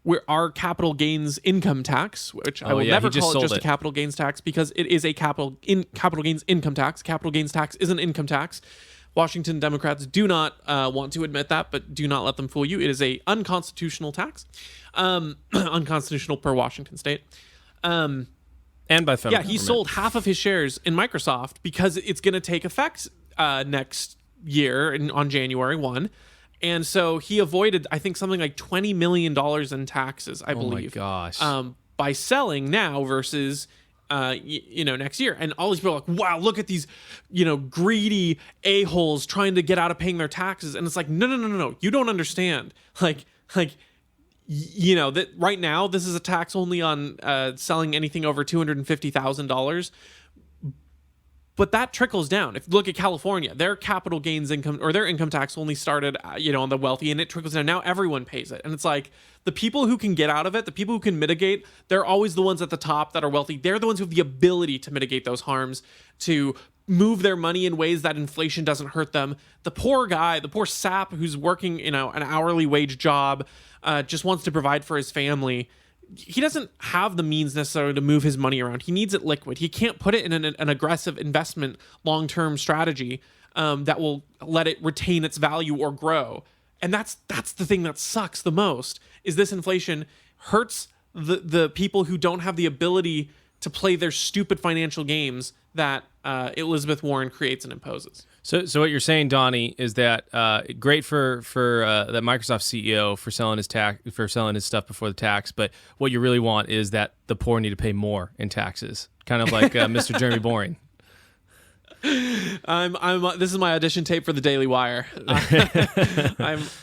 [SPEAKER 1] where our capital gains income tax, which I will never call it just a capital gains tax because it is a capital gains income tax. Capital gains tax is an income tax. Washington Democrats do not want to admit that, but do not let them fool you. It is a unconstitutional tax, unconstitutional per Washington state.
[SPEAKER 2] And by federal government.
[SPEAKER 1] He sold half of his shares in Microsoft because it's going to take effect next year on January 1. And so he avoided, I think, something like $20 million in taxes, I believe.
[SPEAKER 2] Oh my gosh.
[SPEAKER 1] By selling now versus next year. And all these people are like, wow, look at these, greedy a-holes trying to get out of paying their taxes. And it's like, no. You don't understand. That right now, this is a tax only on selling anything over $250,000. But that trickles down. If you look at California, their capital gains income or their income tax only started, on the wealthy, and it trickles down. Now everyone pays it. And it's like the people who can get out of it, the people who can mitigate, they're always the ones at the top that are wealthy. They're the ones who have the ability to mitigate those harms, to move their money in ways that inflation doesn't hurt them. The poor guy, the poor sap who's working, an hourly wage job, just wants to provide for his family. He doesn't have the means necessarily to move his money around. He needs it liquid. He can't put it in an aggressive investment long-term strategy that will let it retain its value or grow. And that's the thing that sucks the most, is this inflation hurts the people who don't have the ability to play their stupid financial games that Elizabeth Warren creates and imposes.
[SPEAKER 2] So what you're saying, Donnie, is that great for that Microsoft CEO for selling his stuff before the tax, but what you really want is that the poor need to pay more in taxes, kind of like Mr. Jeremy Boring.
[SPEAKER 1] This is my audition tape for the Daily Wire.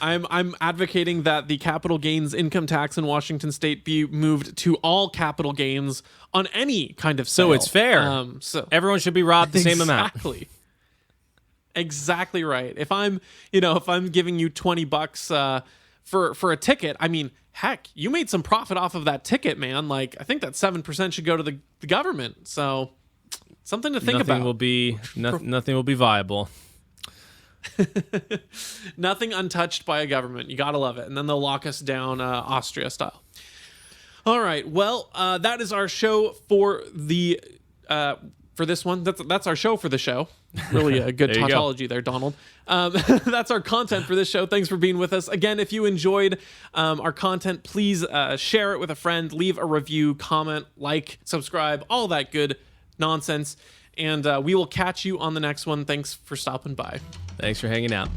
[SPEAKER 1] I'm advocating that the capital gains income tax in Washington State be moved to all capital gains on any kind of sale.
[SPEAKER 2] So it's fair. So everyone should be robbed the same amount.
[SPEAKER 1] Exactly right. If I'm giving you $20 for a ticket, I mean, heck, you made some profit off of that ticket, man. Like, I think that 7% should go to the government. So something to think about.
[SPEAKER 2] Nothing will be viable.
[SPEAKER 1] Nothing untouched by a government. You gotta love it. And then they'll lock us down Austria style. All right. Well, that is our show for the for this one. That's our show for the show. Really a good tautology there, Donald. That's our content for this show. Thanks for being with us. Again, if you enjoyed our content, please share it with a friend, leave a review, comment, like, subscribe, all that good nonsense. And we will catch you on the next one. Thanks for stopping by.
[SPEAKER 2] Thanks for hanging out.